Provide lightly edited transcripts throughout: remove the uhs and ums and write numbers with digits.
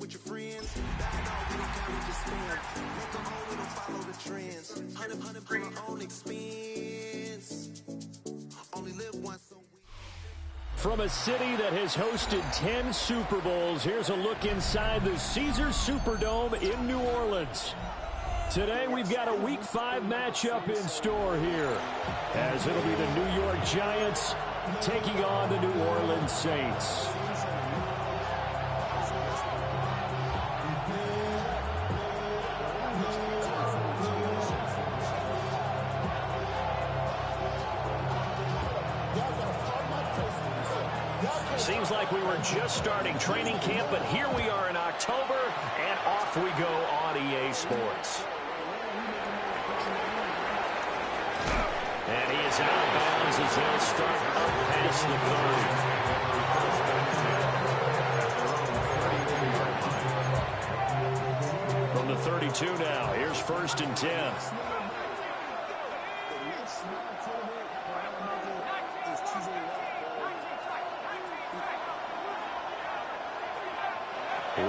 with your friends. Bad dog, we don't care, we just spend. Make a home, we don't follow the trends. 100 for our own expense. Only live once, so we... From a city that has hosted 10 Super Bowls, here's a look inside the Caesars Superdome in New Orleans. Today we've got a Week 5 matchup in store here, as it'll be the New York Giants taking on the New Orleans Saints. Seems like we were just starting training camp, but here we are in October, and off we go on EA Sports. And he is out of bounds as they'll start up past the 30. From the 32 now, here's 1st and 10.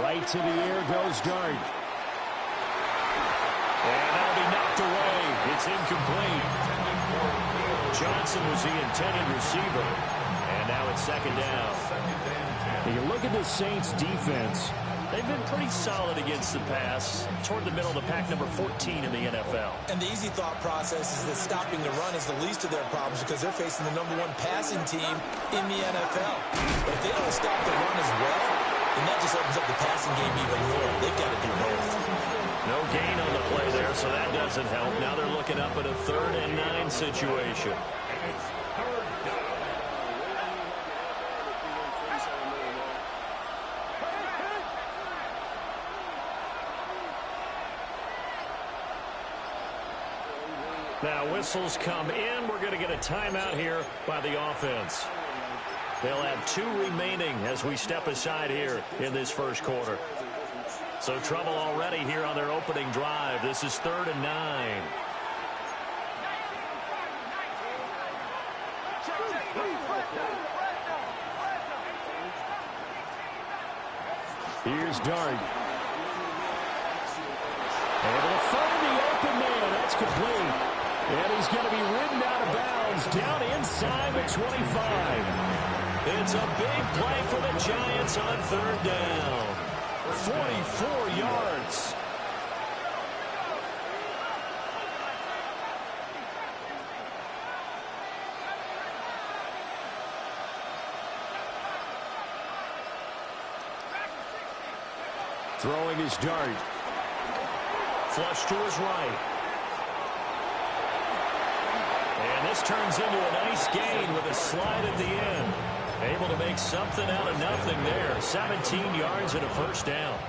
Right to the air goes Dart. And that'll be knocked away. It's incomplete. Johnson was the intended receiver. And now it's 2nd down. You look at the Saints defense. They've been pretty solid against the pass. Toward the middle of the pack, number 14 in the NFL. And the easy thought process is that stopping the run is the least of their problems because they're facing the #1 passing team in the NFL. But if they don't stop the run as well, and that just opens up the passing game even more. They've got to do both. No gain on the play there, so that doesn't help. Now they're looking up at a 3rd and 9 situation. Now whistles come in. We're going to get a timeout here by the offense. They'll have 2 remaining as we step aside here in this first quarter. So trouble already here on their opening drive. This is 3rd and 9. Here's Dart. Able to find the open man. That's complete. And he's going to be ridden out of bounds down inside the 25. It's a big play for the Giants on 3rd down. 44 yards. Throwing his Dart. Flush to his right. And this turns into a nice gain with a slide at the end. Able to make something out of nothing there. 17 yards and a 1st down.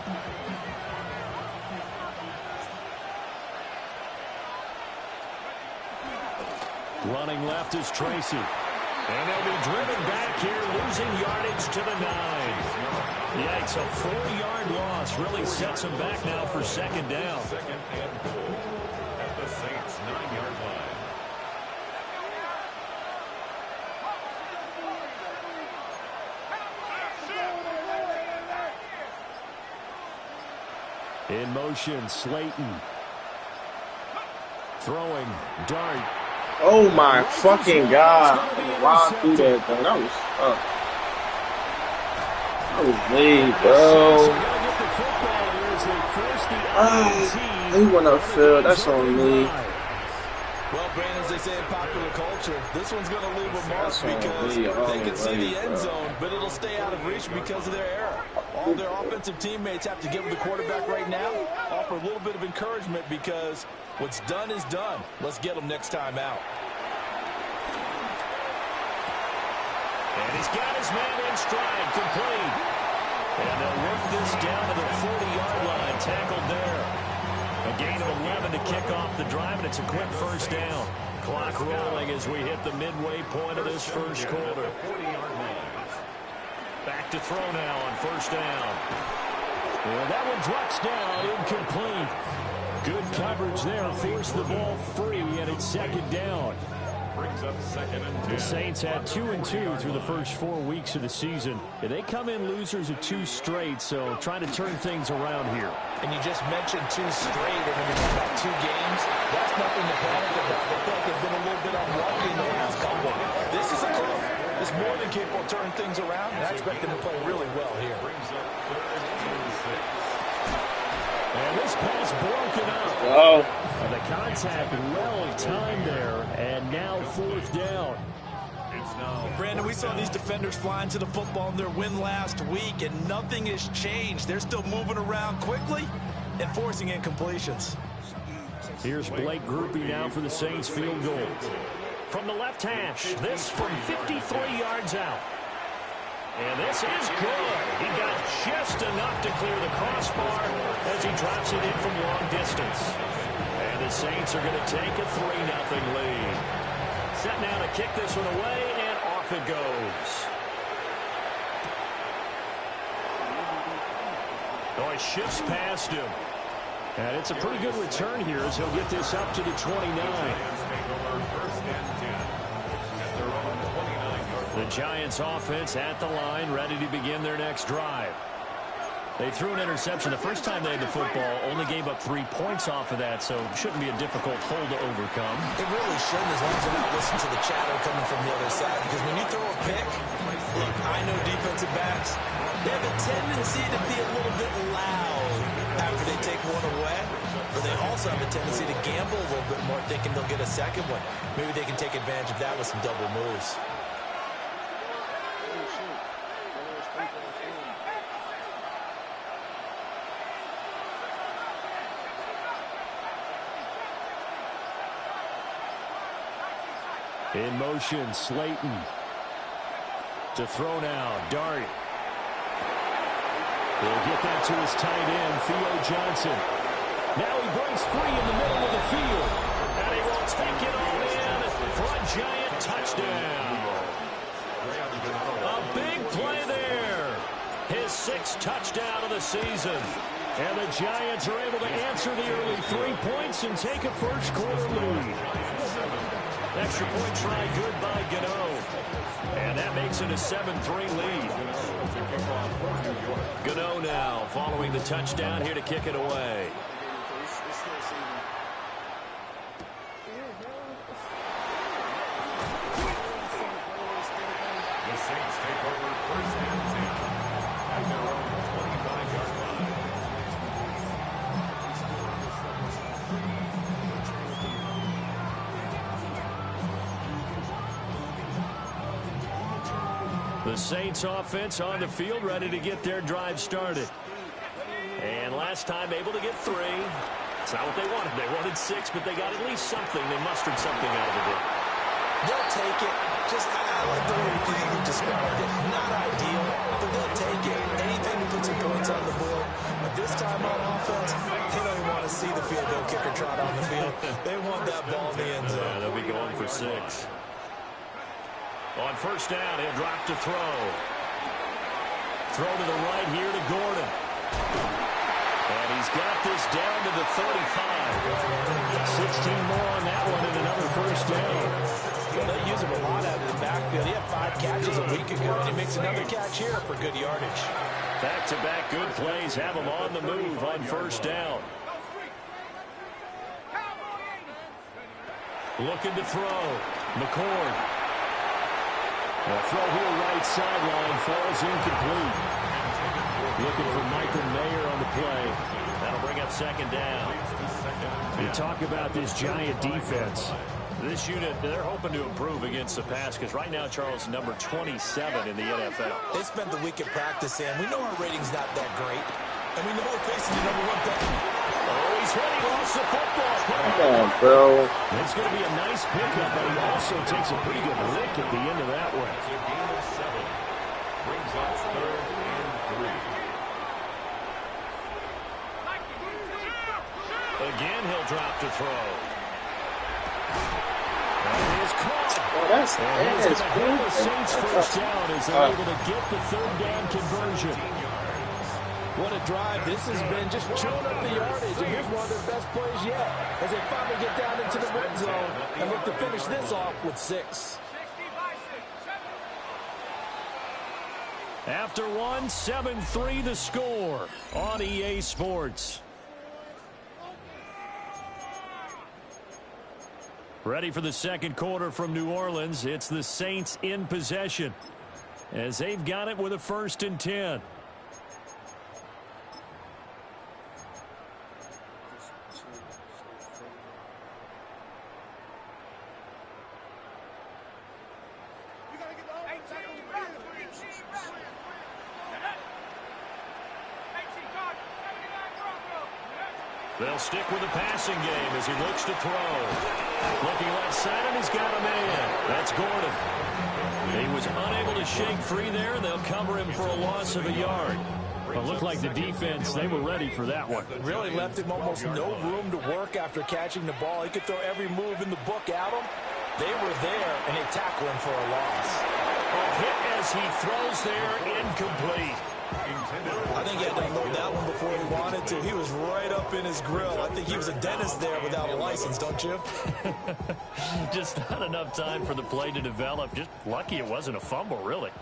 Running left is Tracy. And they'll be driven back here, losing yardage to the 9. Yikes, a 4-yard loss really sets them back now for 2nd down. 2nd and 4 at the Saints' 9-yard line. In motion, Slayton. Throwing, Dart. Oh my fucking God. Wow, through that thing. That was late, bro. He went upfield. That's on me. Well, Brandon, as they say in popular culture, this one's going to leave a mark because they can see the end zone, but it'll stay out of reach because of their error. All their offensive teammates have to give the quarterback right now, offer a little bit of encouragement because what's done is done. Let's get them next time out. And he's got his man in stride, complete. And they'll work this down to the 40-yard line, tackled there. A gain of 11 to kick off the drive, and it's a quick 1st down. Clock rolling as we hit the midway point of this first quarter. Back to throw now on 1st down. And that one drops down, incomplete. Good coverage there, forced the ball free, and it's 2nd down. Brings up 2nd and 10. The Saints had 2-2 through the first 4 weeks of the season. And they come in losers of 2 straight, so trying to turn things around here. And you just mentioned 2 straight, and when you're talking about 2 games, that's nothing to panic about. They feel like they've been a little bit unlucky in the last couple. This is a club that's more than capable of turning things around, and I expect them to play really well here. Brings up 3rd and 6. And this pass broken up. Oh. And the contact well timed there, and now 4th down. It's now Brandon, we saw these defenders flying to the football in their win last week, and nothing has changed. They're still moving around quickly and forcing incompletions. Here's Blake Grupe now for the Saints field goal. From the left hash, this from 53 yards out. And this is good. He got just enough to clear the crossbar as he drops it in from long distance. And the Saints are going to take a 3-0 lead. Set now to kick this one away, and off it goes. Oh, he shifts past him. And it's a pretty good return here as he'll get this up to the 29. Lions take over 1st and 10 at their own 29-yard line. The Giants offense at the line, ready to begin their next drive. They threw an interception the first time they had the football, only gave up 3 points off of that, so it shouldn't be a difficult hole to overcome. It really shouldn't, as long as they're not listening to the chatter coming from the other side. Because when you throw a pick, look, I know defensive backs, they have a tendency to be a little bit loud after they take one away. But they also have a tendency to gamble a little bit more, thinking they'll get a second one. Maybe they can take advantage of that with some double moves. In motion, Slayton. To throw now, Dart. He'll get that to his tight end, Theo Johnson. Now he breaks free in the middle of the field. And he will take it all in for a Giant touchdown. A big play there. His 6th touchdown of the season. And the Giants are able to answer the early 3 points and take a first quarter lead. Extra point try good by Gano. And that makes it a 7-3 lead. Gano now following the touchdown here to kick it away. The Saints take over 1st and 10 at their own 29-yard line. The Saints offense on the field, ready to get their drive started. And last time able to get 3. It's not what they wanted. They wanted 6, but they got at least something. They mustered something out of it. They'll take it. Just, I like the way you described it. Not ideal, but they'll take it. Anything to put some points on the board. But this time on offense, they don't even want to see the field goal kicker trot on the field. They want that ball in the end zone. They'll be going for 6. On first down, he'll drop to throw. Throw to the right here to Gordon. And he's got this down to the 35. 16 more on that one and another first down. Well, they use him a lot out of the backfield. He had 5 catches a week ago, and he makes another catch here for good yardage. Back-to-back good plays have him on the move on first down. Looking to throw. McCord. A throw here right sideline falls incomplete. Looking for Michael Mayer on the play. That'll bring up second down. You talk about this Giant defense. This unit, they're hoping to improve against the pass because right now, Charles, number 27 in the NFL. They spent the week at practice, and we know our rating's not that great. And we know we're facing the number 1 pick. Oh, he's ready. Lost the football. Come on, bro. It's going to be a nice pickup, but he also takes a pretty good lick at the end of that one. It's a gain of 7. Brings up 3rd and 3. Again, he'll drop to throw. And he is caught. Oh, that's The Saints first down as they're able to get the 3rd down conversion. What a drive. This has been just chewing up the yardage. And here's one of their best plays yet as they finally get down into the red zone and look to finish this off with 6. After one, 7-3 the score on EA Sports. Ready for the second quarter from New Orleans. It's the Saints in possession as they've got it with a 1st and 10. They'll stick with the passing game as he looks to throw. Looking left side, and he's got a man. That's Gordon. He was unable to shake free there. They'll cover him for a loss of a yard. But looked like the defense, they were ready for that one. Really left him almost no room to work after catching the ball. He could throw every move in the book at him. They were there, and they tackle him for a loss. A hit as he throws there, incomplete. I think he had to unload that one before he wanted to. He was right up in his grill. I think he was a dentist there without a license, don't you? Just not enough time for the play to develop. Just lucky it wasn't a fumble, really.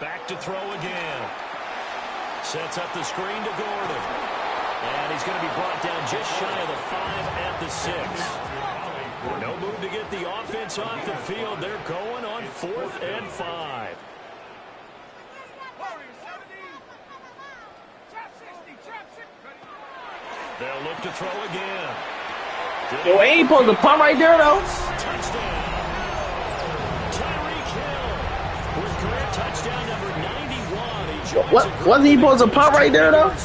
Back to throw again. Sets up the screen to Gordon. And he's going to be brought down just shy of the 5 at the 6. No move to get the offense off the field. They're going on 4th and 5. They'll look to throw again. Yo, ain't he supposed to punt right there, though? Touchdown. Tyreek Hill with career touchdown number 91. What? Wasn't he supposed to punt right there, though? And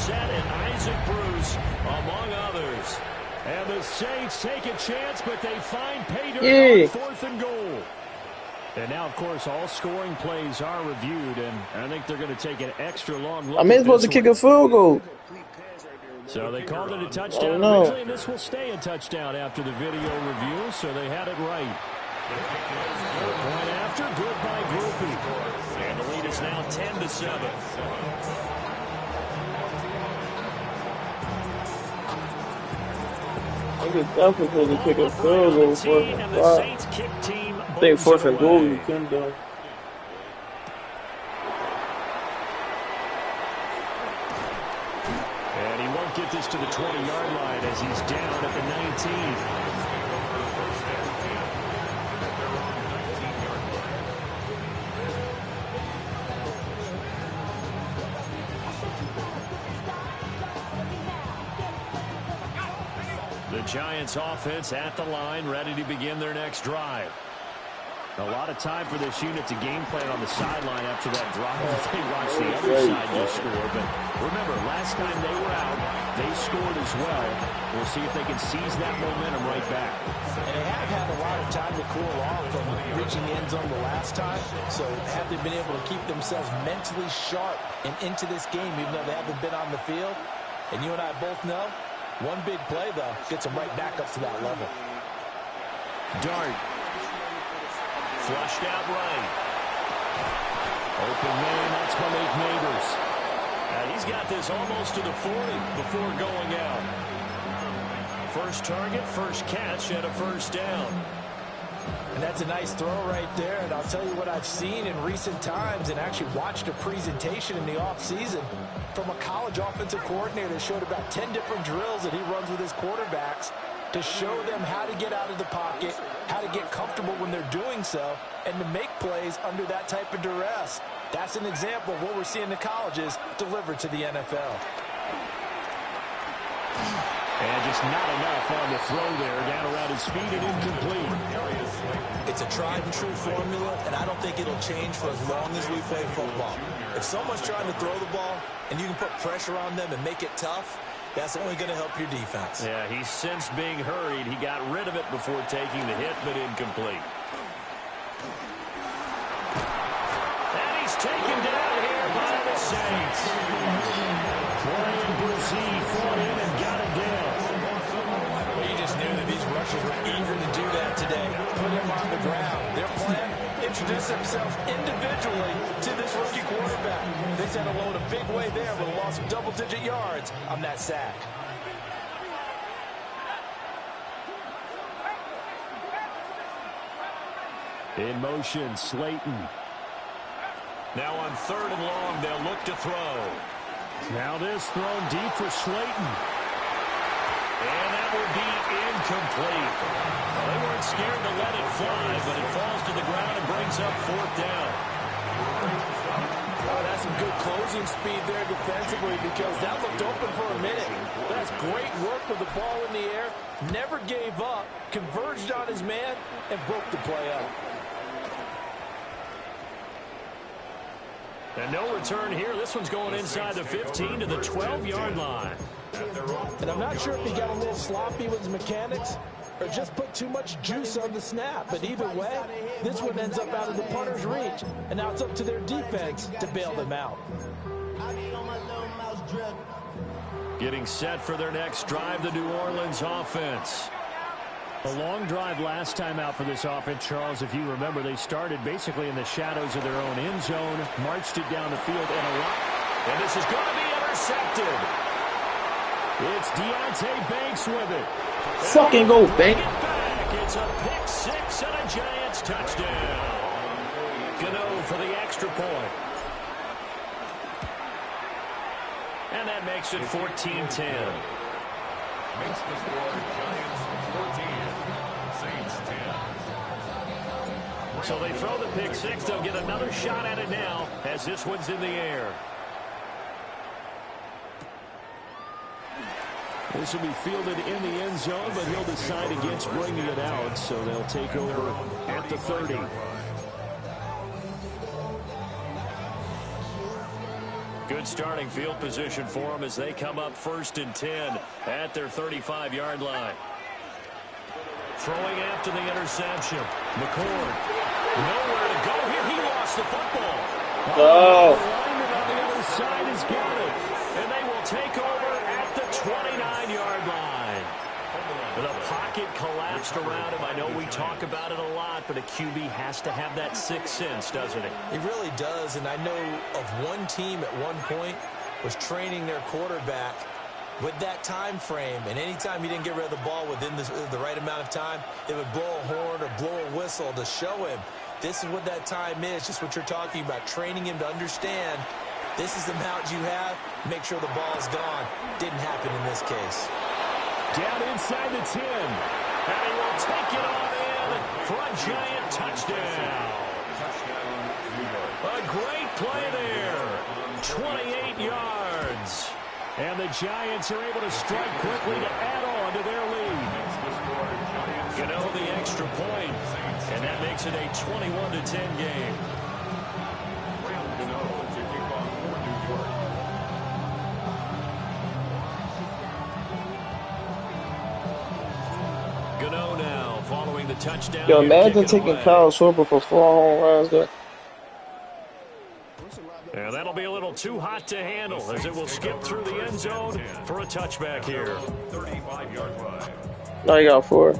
Isaac Bruce, among others. And the Saints take a chance, but they find pay dirt on 4th and goal. And now, of course, all scoring plays are reviewed, and I think they're going to take an extra long look. I mean, supposed to kick a field goal. So they called it a touchdown originally, and this will stay a touchdown after the video review, so they had it right. The point after, good by Grupe. And the lead is now 10-7. I think definitely supposed to kick a field goal for I think 4th and goal you couldn't do. And he won't get this to the 20-yard line as he's down at the 19. The Giants offense at the line, ready to begin their next drive. A lot of time for this unit to game plan on the sideline after that drive. They watched the other side just score. But remember, last time they were out, they scored as well. We'll see if they can seize that momentum right back. And they have had a lot of time to cool off from reaching the end zone the last time. So have they been able to keep themselves mentally sharp and into this game, even though they haven't been on the field? And you and I both know, one big play, though, gets them right back up to that level. Dart. Flushed out right. Open man, that's Malik Neighbors. And he's got this almost to the 40 before going out. First target, first catch, and a first down. And that's a nice throw right there. And I'll tell you what I've seen in recent times and actually watched a presentation in the offseason from a college offensive coordinator that showed about 10 different drills that he runs with his quarterbacks to show them how to get out of the pocket, how to get comfortable when they're doing so, and to make plays under that type of duress. That's an example of what we're seeing in the colleges delivered to the NFL. And just not enough on the throw there. Down around his feet and incomplete. It's a tried and true formula, and I don't think it'll change for as long as we play football. If someone's trying to throw the ball and you can put pressure on them and make it tough, that's only going to help your defense. Yeah, he's since being hurried. He got rid of it before taking the hit, but incomplete. And he's taken down here by the Saints. Brian Brzee fought in and got it down. Well, you just knew that these rushers were eager to do that today. Put him on the ground. Their plan, introduced themselves individually to this rookie quarterback. They set alone a big way there with a loss of double-digit yards on that sack. In motion, Slayton. Now on 3rd and long, they'll look to throw. Now this thrown deep for Slayton. And that will be incomplete. Well, they weren't scared to let it fly, but it falls to the ground and brings up 4th down. Oh, that's some good closing speed there defensively because that looked open for a minute. That's great work with the ball in the air. Never gave up, converged on his man, and broke the play up. And no return here. This one's going inside the 15 to the 12-yard line. And I'm not sure if he got a little sloppy with his mechanics or just put too much juice on the snap. But either way, this one ends up out of the punter's reach. And now it's up to their defense to bail them out. Getting set for their next drive, the New Orleans offense. A long drive last time out for this offense, Charles. If you remember, they started basically in the shadows of their own end zone, marched it down the field, and this is going to be intercepted. It's Deonte Banks with it. Fucking go, Banks. It's a pick 6 and a Giants touchdown. Gano for the extra point. And that makes it 14-10. Makes the score Giants 14, Saints 10. So they throw the pick 6. They'll get another shot at it now as this one's in the air. This will be fielded in the end zone, but he'll decide against bringing it out, so they'll take over at the 30. Good starting field position for them as they come up 1st and 10 at their 35-yard line. Throwing after the interception. McCord. Nowhere to go here. He lost the football. Oh. The lineman on the other side has got it. And they will take over at the 29-yard line. The pocket collapsed around him. I know we talk about it a lot, but a QB has to have that sixth sense, doesn't it? It really does, and I know of one team at one point was training their quarterback with that time frame, and anytime he didn't get rid of the ball within the right amount of time, they would blow a horn or blow a whistle to show him this is what that time is, just what you're talking about, training him to understand this is the amount you have, make sure the ball is gone. Didn't happen in this case. Down inside the 10. And he will take it on in for a Giant touchdown. A great play there. 28 yards. And the Giants are able to strike quickly to add on to their lead. Gano the extra point. And that makes it a 21-10 game. Gano now following the touchdown. Yo, imagine taking Kyle Schwarber for 4 home runs there. And that'll be a little too hot to handle as it will skip through the end zone for a touchback here. 35-yard line. No, you got 4.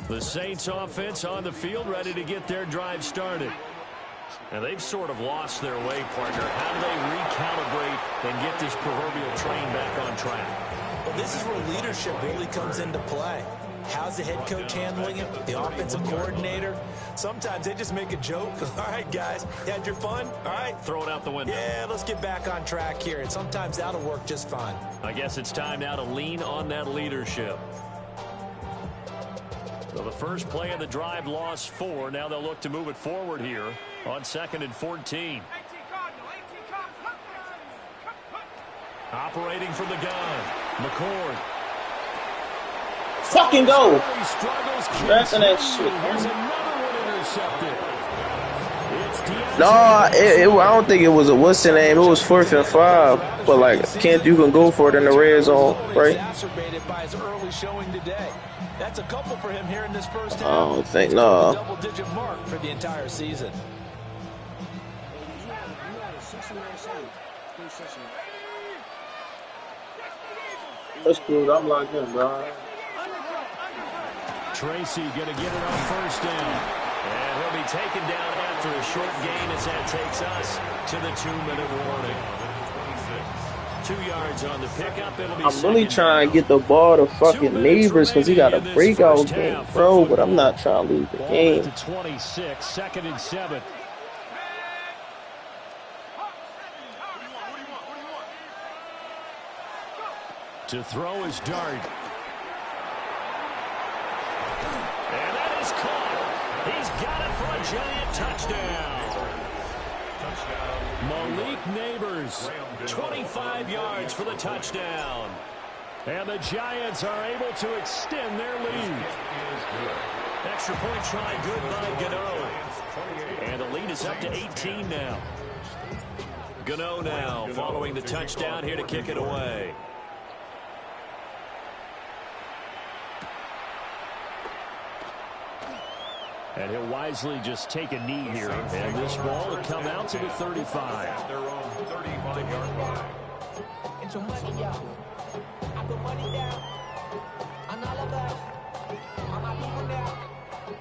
The Saints offense on the field ready to get their drive started. And they've sort of lost their way, partner. How do they recalibrate and get this proverbial train back on track? Well, this is where leadership really comes into play. How's the head coach handling it? The offensive coordinator? Sometimes they just make a joke. All right, guys, you had your fun? All right. Throw it out the window. Yeah, let's get back on track here. And sometimes that'll work just fine. I guess it's time now to lean on that leadership. So the first play of the drive lost 4. Now they'll look to move it forward here on 2nd and 14. Operating from the gun. McCord. Fucking go! Drafting that shit. Here's another one intercepted. No, I don't think it was a what's the name. It was 4th and 5, but like you can go for it in the red zone, right? Exacerbated by his early showing today. That's a couple for him here in this first half. I don't think no. Double-digit mark for the entire season. That's good. I'm locked in, bro. Tracy going to get it on first down. And he'll be taken down after a short gain as that takes us to the 2-minute warning. 2 yards on the pickup. It'll be I'm really trying to get the ball to fucking Neighbors because he got a breakout game, bro, but I'm not trying to lose the game. To 26, 2nd and 7. To throw is Dart. And that is caught. He's got it for a giant touchdown. Malik Neighbors, 25 yards for the touchdown. And the Giants are able to extend their lead. Extra point try good by Gano. And the lead is up to 18 now. Gano now following the touchdown here to kick it away. And he'll wisely just take a knee here. And this ball will come out to the 35. Their own 35-yard line.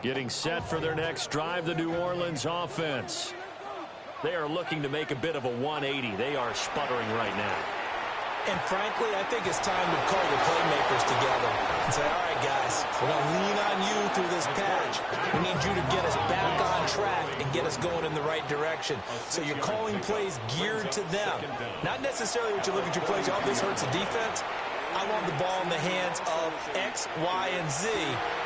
Getting set for their next drive, the New Orleans offense. They are looking to make a bit of a 180. They are sputtering right now. And frankly, I think it's time to call the playmakers together and say, all right, guys, we're going to lean on you through this patch. We need you to get us back on track and get us going in the right direction. So you're calling plays geared to them. Not necessarily what you look at your plays, oh, this hurts the defense. I want the ball in the hands of X, Y, and Z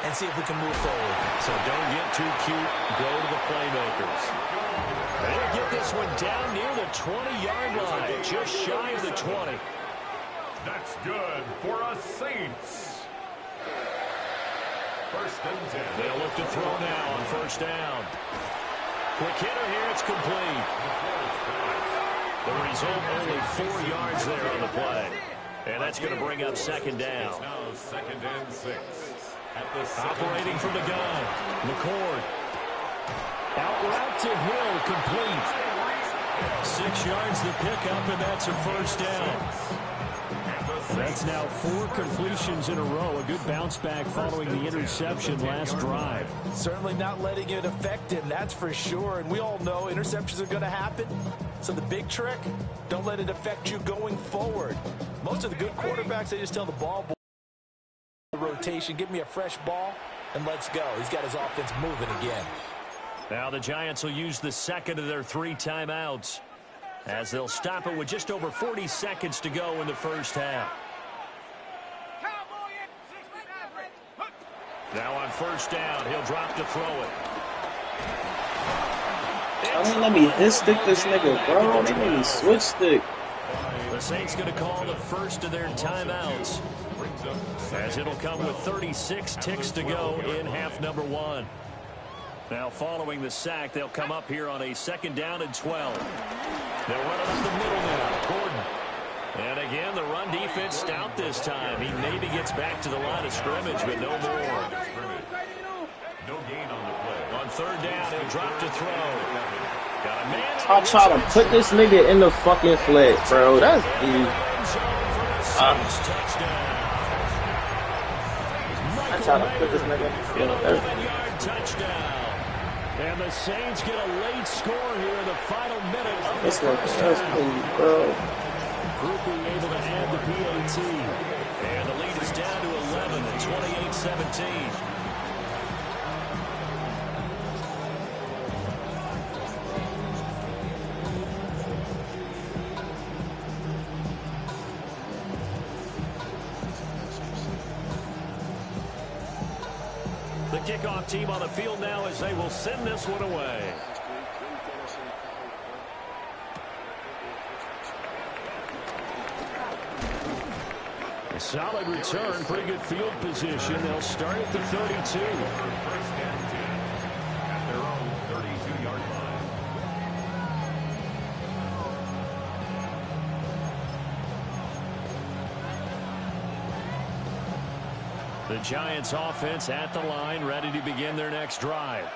and see if we can move forward. So don't get too cute. Go to the playmakers. They'll get this one down near the 20-yard line, just shy of the 20. That's good for us Saints. 1st and 10. They'll look to throw now on first down. Quick hitter here, it's complete. The result, only 4 yards there on the play. And that's going to bring up 2nd down. It's now 2nd and 6. Operating from the gun, McCord. Out route to Hill, complete. 6 yards the pickup, and that's a first down. That's now 4 completions in a row. A good bounce back following the interception last drive. Certainly not letting it affect him, that's for sure. And we all know interceptions are going to happen. So the big trick, don't let it affect you going forward. Most of the good quarterbacks, they just tell the ball boy, rotation, give me a fresh ball, and let's go. He's got his offense moving again. Now the Giants will use the second of their 3 timeouts, as they'll stop it with just over 40 seconds to go in the first half. Now on first down, he'll drop to throw it. I mean, let me hit stick this nigga, bro. They made me switch stick. The Saints going to call the first of their timeouts, as it'll come with 36 ticks to go in half number 1. Now following the sack, they'll come up here on a 2nd down and 12. They'll run it up the middle now. Gordon. And again, the run defense stout this time. He maybe gets back to the line of scrimmage, but no more. No gain on the play. On 3rd down, he'll drop to throw. Got a man. I try to put this nigga in the fucking flat, bro. That's easy. I try to put this nigga in the flat. 11-yard touchdown. And the Saints get a late score here in the final minute of the first half. Bro. Group being able to add the PAT. And the lead is down to 11 at 28-17. The kickoff team on the field now as they will send this one away. A solid return, pretty good field position. They'll start at the 32. 1st and 10 at their own 32-yard line. The Giants offense at the line, ready to begin their next drive.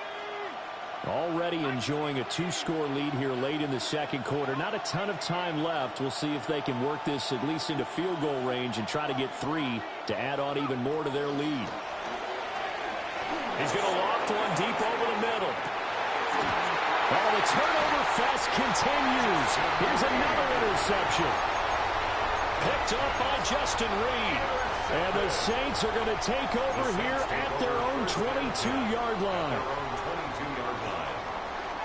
Already enjoying a 2-score lead here late in the 2nd quarter. Not a ton of time left. We'll see if they can work this at least into field goal range and try to get 3 to add on even more to their lead. He's going to loft one deep over the middle. Well, the turnover fest continues. Here's another interception. Picked up by Justin Reed. And the Saints are going to take over here at their own 22-yard line.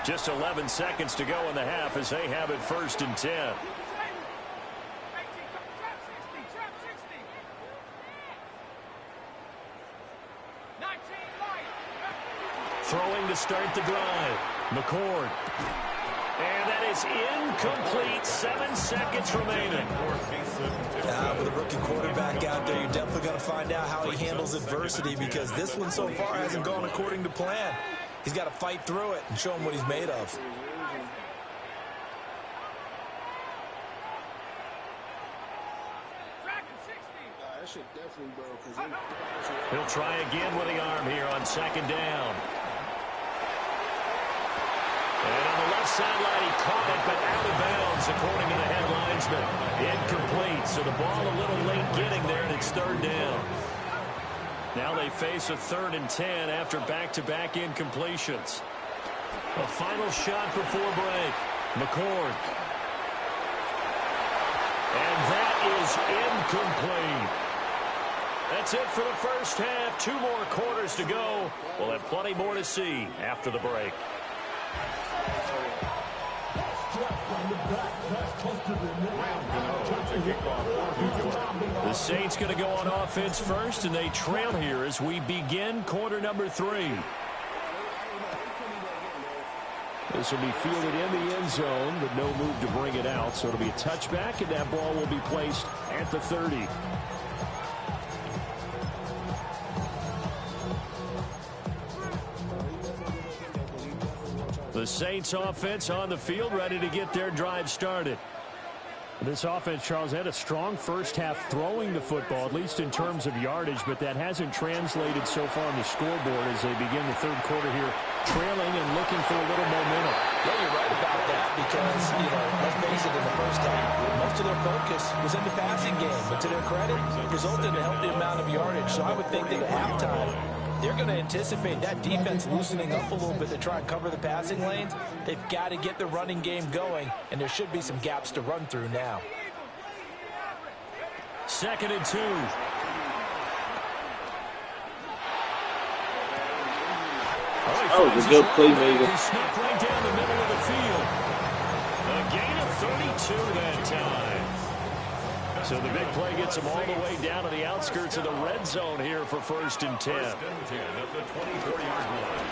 Just 11 seconds to go in the half as they have it 1st and 10. Throwing to start the drive. McCord. And that is incomplete. 7 seconds remaining. With a rookie quarterback out there, you're definitely going to find out how he handles adversity, because this one so far hasn't gone according to plan. He's got to fight through it and show him what he's made of. He'll try again with the arm here on 2nd down. And on the left sideline, he caught it, but out of bounds, according to the head linesman. Incomplete, so the ball a little late getting there, and it's 3rd down. Now they face a 3rd and 10 after back-to-back incompletions. A final shot before break. McCord. And that is incomplete. That's it for the first half. 2 more quarters to go. We'll have plenty more to see after the break. The Saints going to go on offense first, and they trail here as we begin quarter number 3. This will be fielded in the end zone, but no move to bring it out. So it'll be a touchback, and that ball will be placed at the 30. The Saints offense on the field, ready to get their drive started. This offense, Charles, had a strong first half throwing the football, at least in terms of yardage, but that hasn't translated so far on the scoreboard as they begin the 3rd quarter here, trailing and looking for a little momentum. Yeah, you're right about that, because, let's face it, in the first half, most of their focus was in the passing game, but to their credit, it resulted in a healthy amount of yardage. So I would think that at halftime, they're going to anticipate that defense loosening up a little bit to try and cover the passing lanes. They've got to get the running game going, and there should be some gaps to run through now. 2nd and 2. That was a good play, Megan. He snuck right down the middle of the field. A gain of 32 that time. So the big play gets him all the way down to the outskirts of the red zone here for 1st and 10.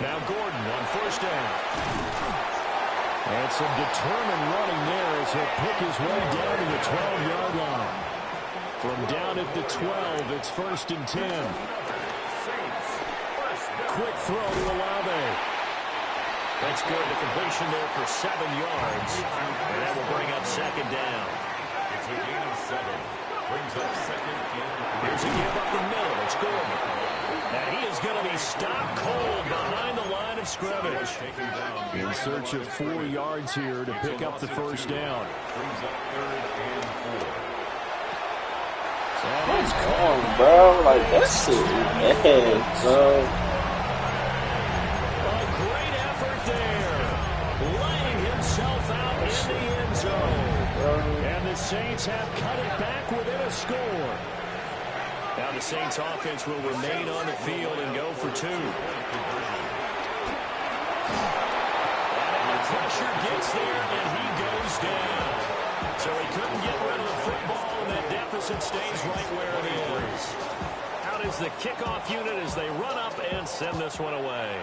Now Gordon on 1st down. And some determined running there as he'll pick his way down to the 12-yard line. From down at the 12, it's 1st and 10. Quick throw to Olave. That's good. The completion there for 7 yards. And that will bring up 2nd down. It's a gain of 7. Brings up 2nd and... Here's a give up the middle. It's Gordon. And he is going to be stopped cold behind the line of scrimmage. In search of 4 yards here to pick up the 1st down. Brings up 3rd and 4. Come on, bro. Like, that's shit is bad, bro. A great effort there. Laying himself out in the end zone. And the Saints have cut it back within a score. Now the Saints offense will remain on the field and go for 2. And the pressure gets there, and he goes down. So he couldn't get rid of the football, and that deficit stays right where it is. Out is the kickoff unit as they run up and send this one away.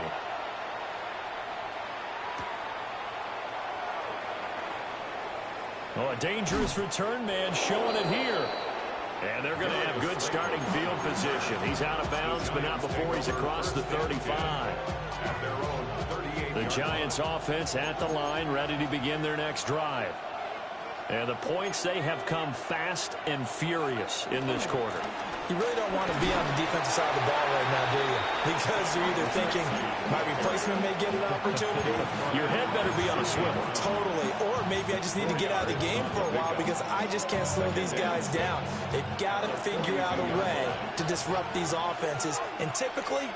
Oh, a dangerous return man showing it here. And they're going to have good starting field position. He's out of bounds, but not before he's across the 35. The Giants offense at the line, ready to begin their next drive. And the points, they have come fast and furious in this quarter. You really don't want to be on the defensive side of the ball right now, do you? Because you're either thinking, my replacement may get an opportunity. Your head better be on a swivel. Totally. Or maybe I just need to get out of the game for a while because I just can't slow these guys down. They've got to figure out a way to disrupt these offenses. And typically,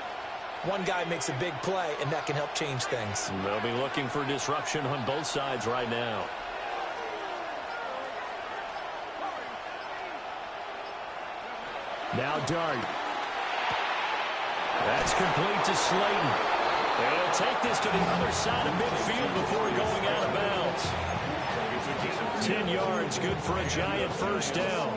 One guy makes a big play, and that can help change things. They'll be looking for disruption on both sides right now. Now Dart. That's complete to Slayton. And he'll take this to the other side of midfield before going out of bounds. 10 yards, good for a Giant first down.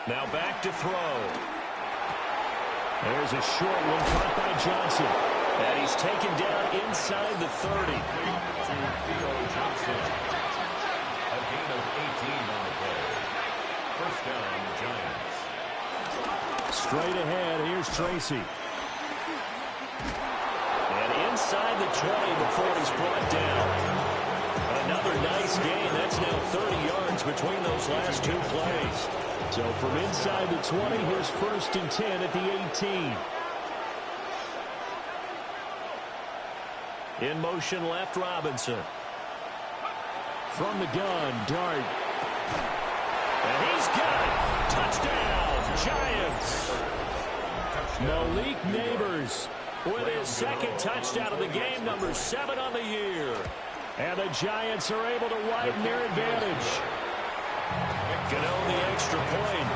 Now back to throw. There's a short one caught by Johnson. And he's taken down inside the 30. To Theo Johnson. A gain of 18 on the play. First down, Giants. Straight ahead, here's Tracy. And inside the 20 before he's brought down. Another nice gain. That's now 30 yards between those last two plays. So from inside the 20, here's 1st and 10 at the 18. In motion left, Robinson. From the gun, Dart. And he's got it. Touchdown, Giants. Malik Neighbors with his second touchdown of the game, number 7 on the year. And the Giants are able to widen their advantage. Gano the extra point,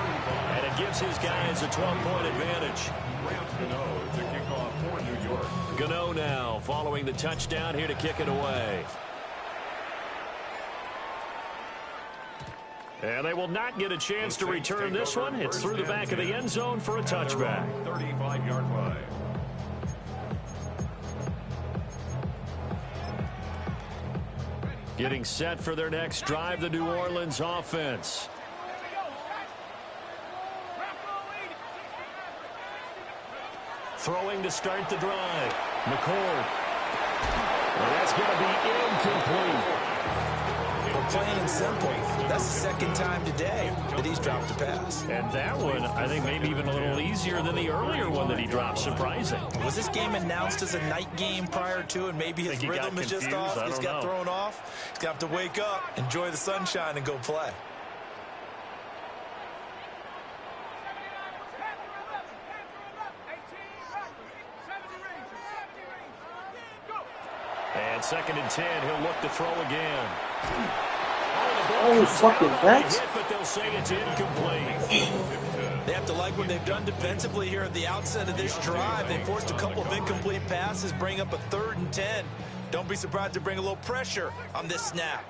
and it gives his guys a 12-point advantage. Rams Gano to kick off for New York. Gano now following the touchdown here to kick it away. And they will not get a chance to return this one. It's through the back of the end zone for a touchback. 35-yard line. Getting set for their next drive, the New Orleans offense. Throwing to start the drive. McCord. Well, that's going to be incomplete. Well, plain and simple, that's the second time today that he's dropped a pass. And that one, I think, maybe even a little easier than the earlier one that he dropped. Surprising. Was this game announced as a night game prior to, and maybe his rhythm is just off? He's got thrown off. He's got to wake up, enjoy the sunshine, and go play. And 2nd and 10, he'll look to throw again. Oh, fucking that. But they'll say it's incomplete. They have to like what they've done defensively here at the outset of this drive. They forced a couple of incomplete passes, bring up a 3rd and 10. Don't be surprised to bring a little pressure on this snap.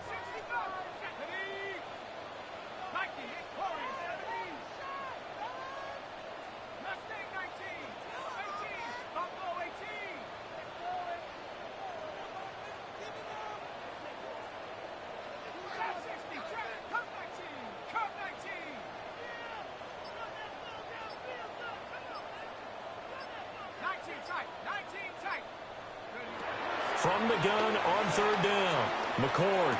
From the gun on 3rd down, McCord.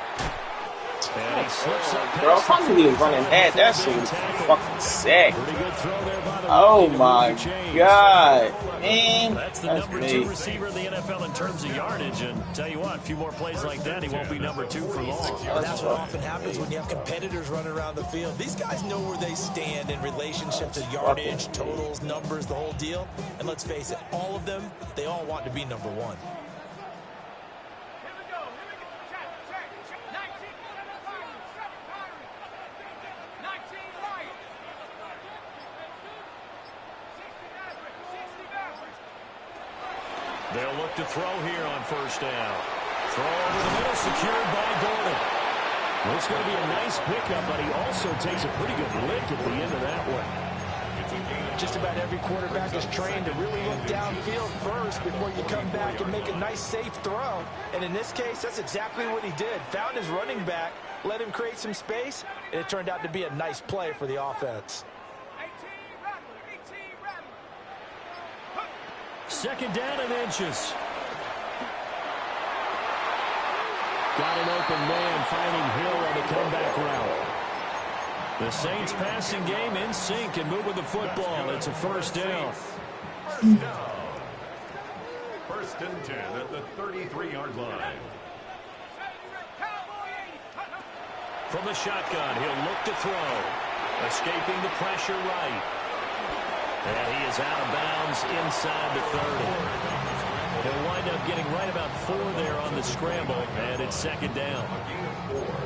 And he slips up. Bro, if I knew he was running that shit was fucking sick. Oh my God, man. That's the number 2 receiver in the NFL in terms of yardage. And tell you what, a few more plays like that, he won't be number 2 for long. That's what often happens when you have competitors running around the field. These guys know where they stand in relationship to yardage, totals, numbers, the whole deal. And let's face it, all of them, they all want to be number 1. They'll look to throw here on 1st down. Throw over the middle, secured by Gordon. Well, it's going to be a nice pickup, but he also takes a pretty good lick at the end of that one. Just about every quarterback is trained to really look downfield first before you come back and make a nice, safe throw. And in this case, that's exactly what he did. Found his running back, let him create some space, and it turned out to be a nice play for the offense. 2nd down and inches. Got an open man, finding Hill on the comeback route. The Saints passing game in sync and moving the football. It's a 1st down. First and 10 at the 33-yard line. From the shotgun, he'll look to throw. Escaping the pressure right. And he is out of bounds inside the 30. He'll wind up getting right about 4 there on the scramble, and it's second down.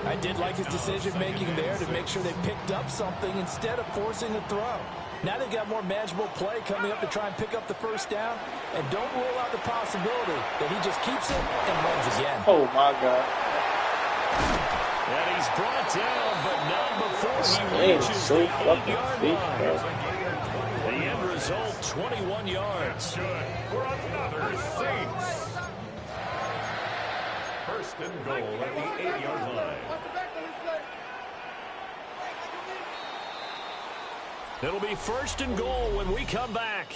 I did like his decision-making there to make sure they picked up something instead of forcing a throw. Now they've got more manageable play coming up to try and pick up the first down, and don't rule out the possibility that he just keeps it and runs again. Oh, my God. And he's brought down, but not before he reaches the 8-yard line. The end result, 21 yards. Good for another Saints. First and goal at the 8-yard line. It'll be first and goal when we come back.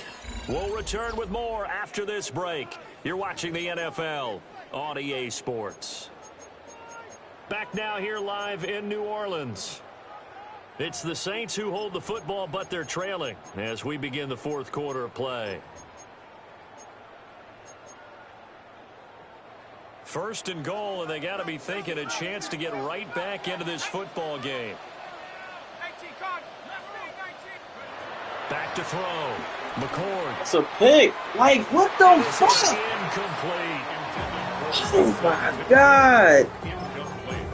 We'll return with more after this break. You're watching the NFL on EA Sports. Back now here live in New Orleans. It's the Saints who hold the football, but they're trailing as we begin the fourth quarter of play. First and goal, and they got to be thinking a chance to get right back into this football game. Back to throw. McCord. It's a pick. Like, what the fuck? Incomplete. Oh, my God. Incomplete.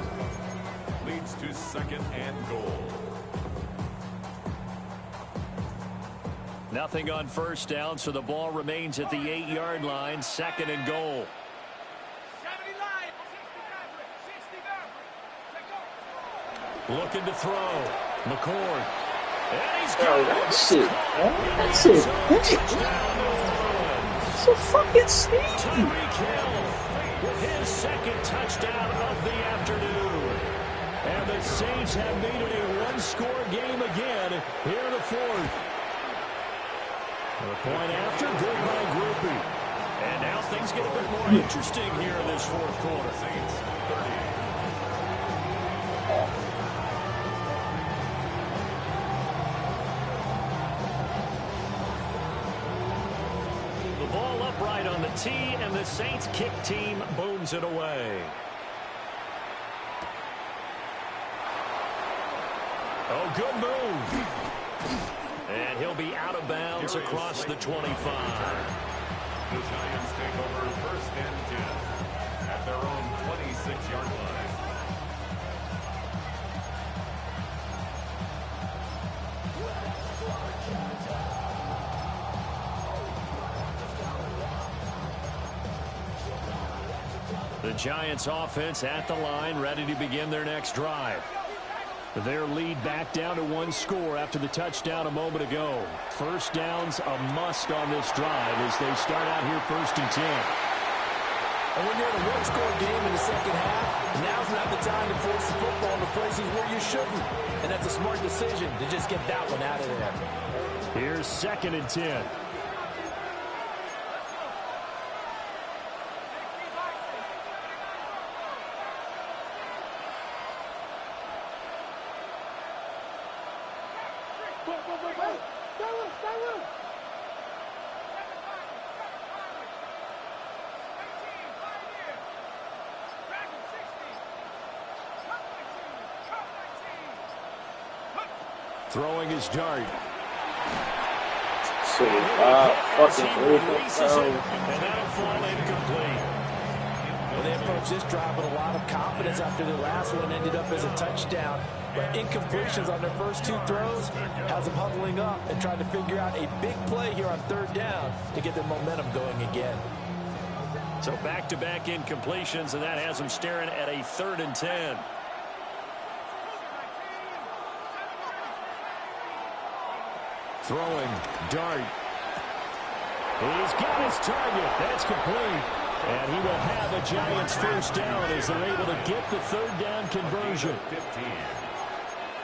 Leads to second and goal. Nothing on first down, so the ball remains at the 8-yard line. Second and goal. Looking to throw. McCord. And he's got that shit, man. That's a pick. It's a fucking steal. Tyreek Hill with his second touchdown of the afternoon. And the Saints have made it a one-score game again here in the fourth. A point after, good by Grupe. And now things get a bit more interesting here in this fourth quarter. Saints 30. Ball upright on the tee, and the Saints kick team booms it away. Oh, good move. And he'll be out of bounds across the 25. The Giants take over first and 10 at their own 26-yard line. The Giants offense at the line, ready to begin their next drive. Their lead back down to one score after the touchdown a moment ago. First down's a must on this drive as they start out here first and 10. And when you're in a one-score game in the second half, now's not the time to force the football to places where you shouldn't. And that's a smart decision to just get that one out of there. Here's second and 10. Throwing his dart. So, fucking releases it, and that'll fall incomplete. Well, they approached this drive with a lot of confidence after their last one ended up as a touchdown. But incompletions on their first two throws has them huddling up and trying to figure out a big play here on third down to get their momentum going again. So back-to-back incompletions, and that has them staring at a 3rd and 10. Throwing, dart. He's got his target. That's complete. And he will have a Giants first down as they're able to get the third down conversion. 15.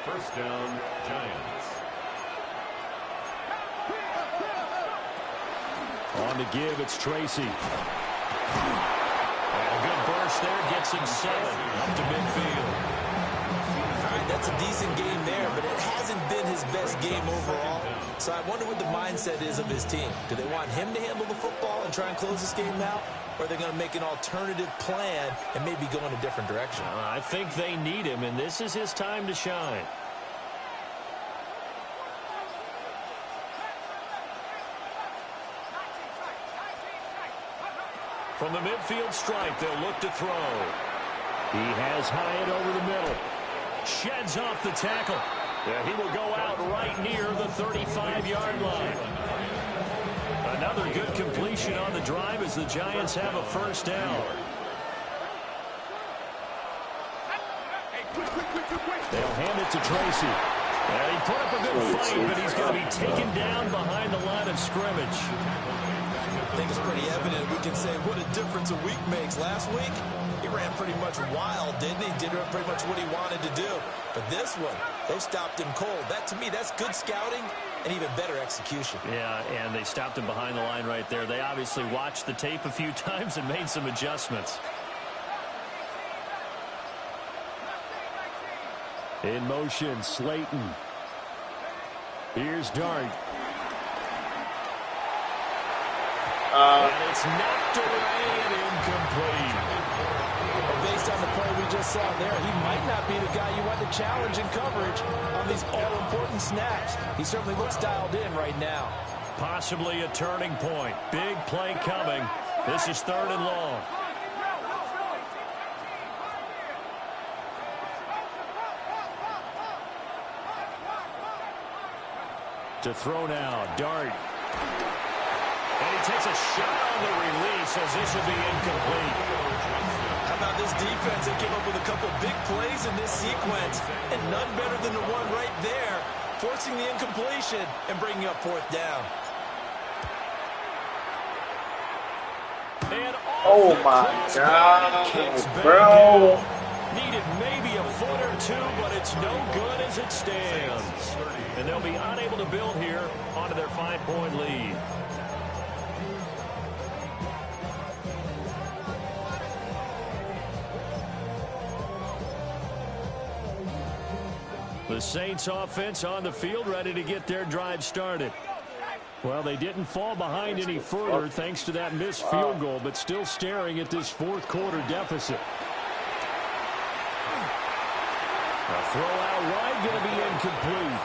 First down, Giants. On to give, it's Tracy. And a good burst there gets him 7 up to midfield. All right, that's a decent game there, but it hasn't been his best game overall. So I wonder what the mindset is of his team. Do they want him to handle the football and try and close this game out? Or are they going to make an alternative plan and maybe go in a different direction? I think they need him, and this is his time to shine. From the midfield stripe, they'll look to throw. He has Hyatt over the middle. Sheds off the tackle. He will go out right near the 35-yard line. Another good completion on the drive as the Giants have a first down. They'll hand it to Tracy. He put up a good fight, but he's going to be taken down behind the line of scrimmage. I think it's pretty evident. We can say what a difference a week makes. Last week, he ran pretty much wild, didn't he? Did pretty much what he wanted to do. But this one, they stopped him cold. That, to me, that's good scouting and even better execution. Yeah, and they stopped him behind the line right there. They obviously watched the tape a few times and made some adjustments. In motion, Slayton. Here's Dart. And it's knocked away and incomplete. Well, based on the play we just saw there, he might not be the guy you want to challenge in coverage on these all-important snaps. He certainly looks dialed in right now. Possibly a turning point. Big play coming. This is 3rd and long. To throw now, Dart. And he takes a shot on the release as this will be incomplete. How about this defense? They came up with a couple big plays in this sequence, and none better than the one right there, forcing the incompletion and bringing up 4th down. And Oh my God, bro. Needed maybe a foot or two, but it's no good as it stands. And they'll be unable to build here onto their 5-point lead. The Saints offense on the field ready to get their drive started. Well, they didn't fall behind any further thanks to that missed field goal, but still staring at this 4th quarter deficit. A throw out wide going to be incomplete.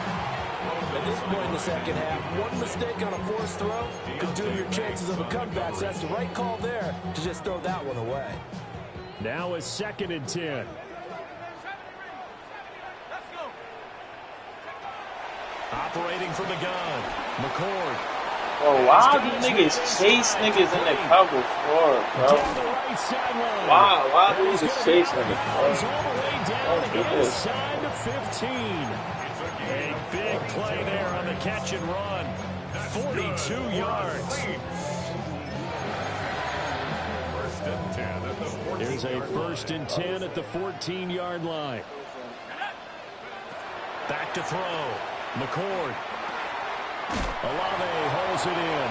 At this point in the second half, one mistake on a forced throw could doom your chances of a comeback. So that's the right call there to just throw that one away. Now a 2nd and 10. Operating from the gun, McCord. Oh, why do niggas chase niggas in the cover for, bro? Down the right sideline. Why do niggas chase niggas, All bro? the way down inside the 15. A big play there on the catch and run. 42 yards. Here's a 1st and 10 at the 14-yard line. Back to throw. McCord. Olave holds it in.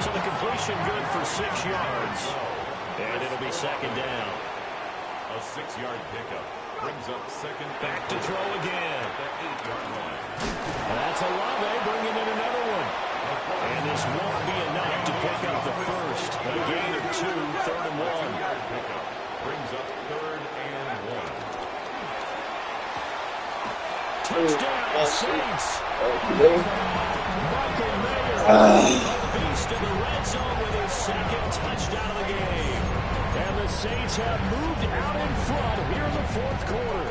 So the completion good for 6 yards. And it'll be 2nd down. A 6-yard pickup brings up 2nd. Back to throw again. The 8-yard line. That's Olave bringing in another one. And this won't be enough to pick up the first. A gain of 2, 3rd and 1. 2-yard pickup brings up 3rd and 1. Touchdown, Saints. Okay. Michael Mayer, beast in the red zone with his 2nd touchdown of the game. And the Saints have moved out in front here in the 4th quarter.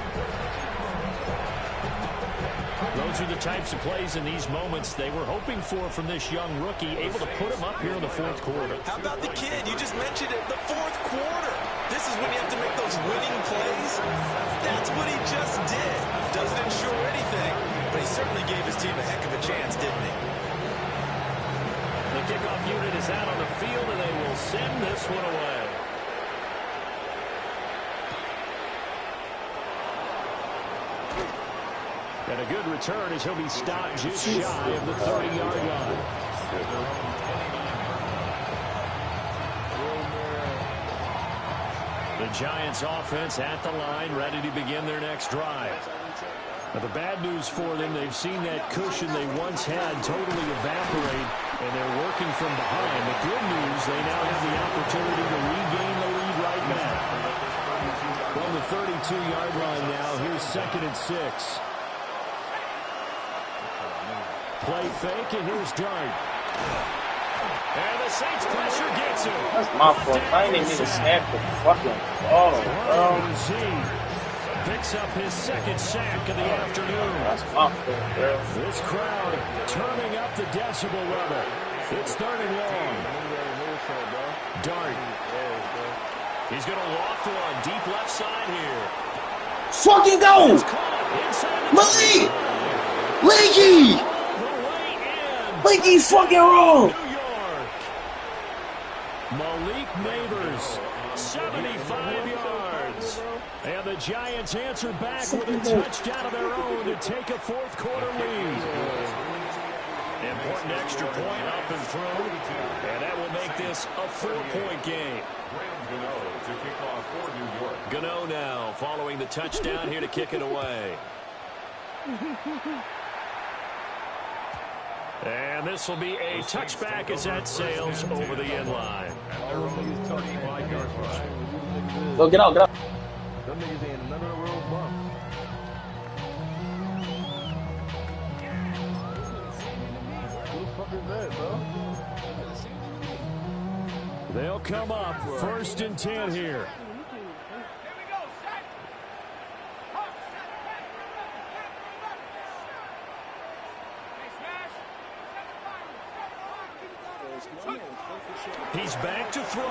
Those are the types of plays in these moments they were hoping for from this young rookie, able to put him up here in the 4th quarter. How about the kid? You just mentioned it. The 4th quarter. This is when you have to make those winning plays. That's what he just did. Doesn't ensure anything, but he certainly gave his team a heck of a chance, didn't he? The kickoff unit is out on the field, and they will send this one away. And a good return as he'll be stopped just shy of the 30-yard line. The Giants offense at the line, ready to begin their next drive. Now, the bad news for them, they've seen that cushion they once had totally evaporate, and they're working from behind. The good news, they now have the opportunity to regain the lead right back. From the 32-yard line now, here's 2nd and 6. Play fake, and here's Dart. And the Saints pressure gets him. That's my fault. I didn't even snap the fucking ball, bro. Picks up his 2nd sack of the afternoon. That's my fault, bro. This crowd turning up the decibel level. It's 3rd and long. Dart. He's going to loft one deep left side here. Fucking go! Malik! Leaky! Leaky's fucking wrong! Malik Neighbors, 75 yards. And the Giants answer back with a touchdown of their own to take a 4th quarter lead. Important extra point up and through. And that will make this a 4-point game. Gano now following the touchdown here to kick it away. And this will be a touchback as that sails over the end line. Go, get out, get out. They'll come up 1st and 10 here. He's back to throw.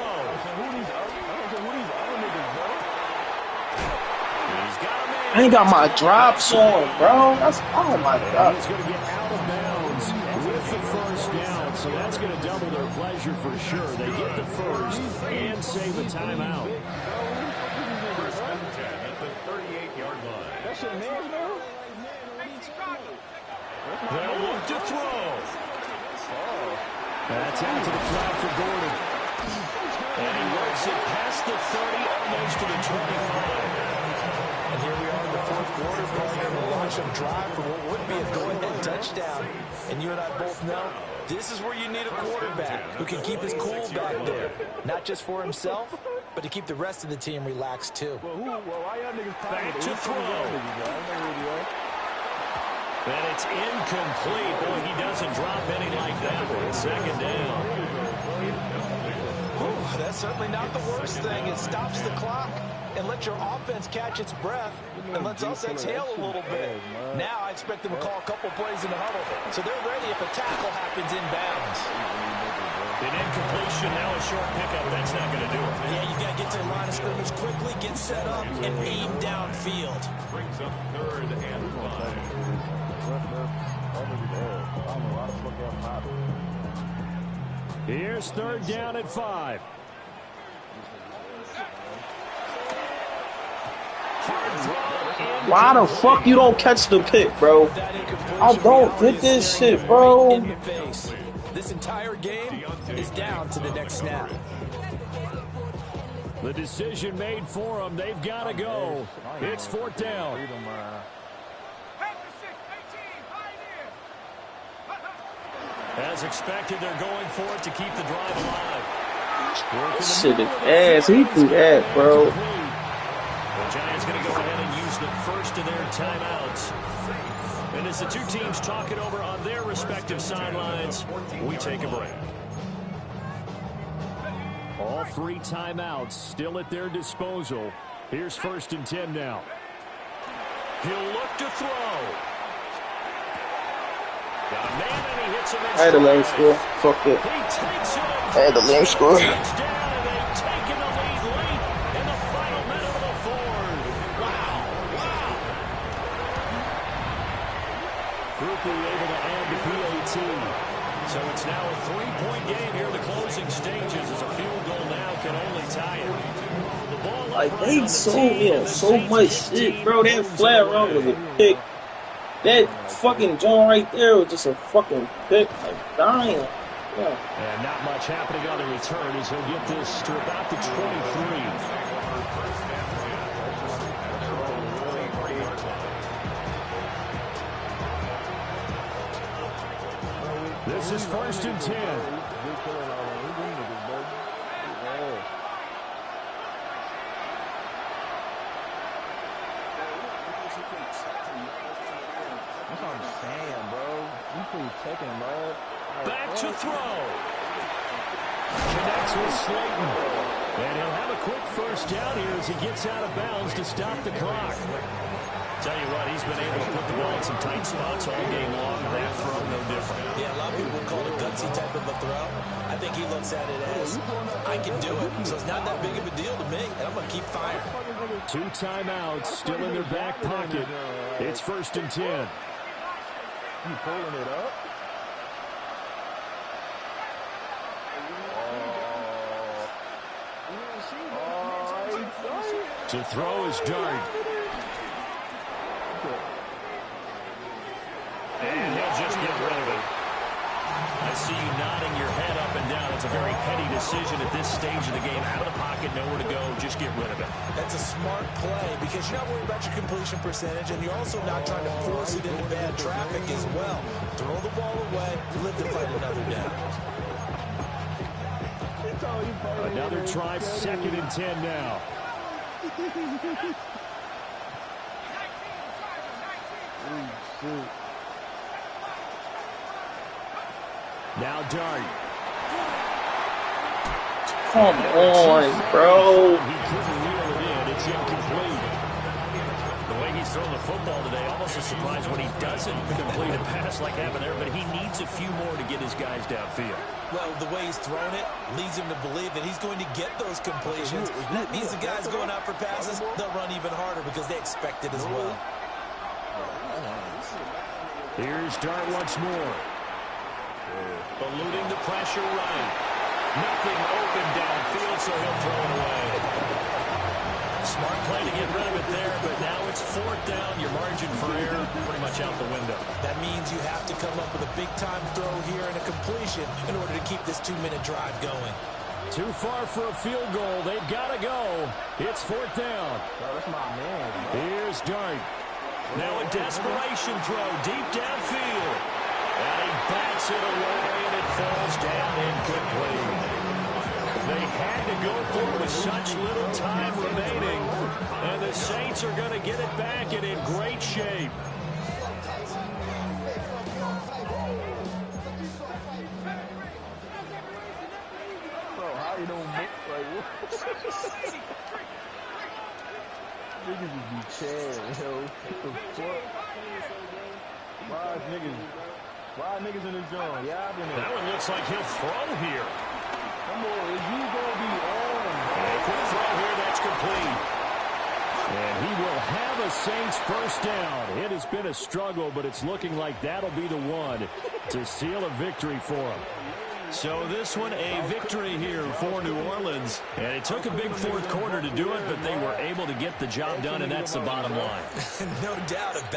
I ain't got my drops on, bro. That's, oh my God. He's going to get out of bounds with the 1st down, so that's going to double their pleasure for sure. They get the 1st and save a timeout. 1st and 10 at the 38-yard line. That's your man, bro. They'll look to throw. That's out to the flat for Gordon. And he works it past the 30, almost to the 25. And here we are in the 4th quarter, probably going to launch a drive for what would be a go-ahead touchdown. And you and I both know this is where you need a quarterback who can keep his cool back there. Not just for himself, but to keep the rest of the team relaxed too. Back to throw. And it's incomplete. Boy, he doesn't drop any like that one. 2nd down. Ooh, that's certainly not the worst thing. It stops the clock and lets your offense catch its breath and lets us exhale a little bit. Now I expect them to call a couple plays in the huddle, so they're ready if a tackle happens inbounds. An incompletion, now a short pickup. That's not going to do it. Yeah, you got to get to the line of scrimmage quickly, get set up, and aim downfield. Brings up 3rd and 5. Here's 3rd down at 5. Why the fuck you don't catch the pick, bro? I don't get this shit, bro. This entire game is down to the next snap. The decision made for them. They've got to go. It's 4th down. As expected, they're going for it to keep the drive alive. Shit is ass. He threw that, bro. The Giants going to go ahead and use the 1st of their timeouts. And as the two teams talk it over on their respective sidelines, we take a break. All 3 timeouts still at their disposal. Here's 1st and 10 now. He'll look to throw. Got a man and he hits him inside. I had a lame score. Fuck it. He takes it. I had a lame score. Touchdown, and they've taken the lead late in the final minute of the 4th. Wow. Grupe able to add the PAT. So it's now a 3-point game here in the closing stages as a field goal now can only tie it. The ball Like, they sold me on so much shit, bro. That flat route was a pick. That fucking joint right there was just a fucking pick. Like, dying. Yeah. And not much happening on the return as he'll get this to about the 23. This is 1st and 10. That's what I'm saying, bro. You please check him, bro. Back to throw. Connects with Slayton. And he'll have a quick first down here as he gets out of bounds to stop the clock. Tell you what, he's been able to put the ball in some tight spots all game long. That throw, no different. Yeah, a lot of people would call it a gutsy type of a throw. I think he looks at it as, I can do it, so it's not that big of a deal to me, and I'm going to keep firing. 2 timeouts still in their back pocket. It's 1st and 10. You pulling it up? To throw is Dart. And he'll just get rid of it. I see you nodding your head up and down. It's a very heady decision at this stage of the game. Out of the pocket, nowhere to go. Just get rid of it. That's a smart play because you're not worried about your completion percentage, and you're also not trying to force it into bad traffic as well. Throw the ball away, live to fight another down. Another try, 2nd and 10 now. Now Dart. Come on, bro. He couldn't reel it in. It's incomplete. The way he's throwing the football today, almost a surprise when he doesn't complete a pass like happened there, but he needs a few more to get his guys downfield. Well, the way he's thrown it leads him to believe that he's going to get those completions. That means the guys going out for passes, they'll run even harder because they expect it as well. Here's Dart once more. Eluding the pressure right. Nothing open downfield, so he'll throw it away. Smart play to get rid of it there, but now it's 4th down. Your margin for error pretty much out the window. That means you have to come up with a big-time throw here and a completion in order to keep this 2-minute drive going. Too far for a field goal. They've got to go. It's 4th down. That's my man. Here's Dart. Now a desperation throw deep downfield. And he bats it away, and it falls down incomplete. They had to go for it with such little time remaining. And the Saints are going to get it back and in great shape. Bro, how you don't look like what? Niggas just be chatting, yo. What the fuck? Why niggas in the zone? Yeah, I've been there. That one looks like he'll throw here. Come on, is you gonna be on? And a quick throw here, that's complete. And he will have a Saints first down. It has been a struggle, but it's looking like that'll be the one to seal a victory for him. So this one, a victory here for New Orleans. And it took a big 4th quarter to do it, but they were able to get the job done, and that's the bottom line. No doubt about it.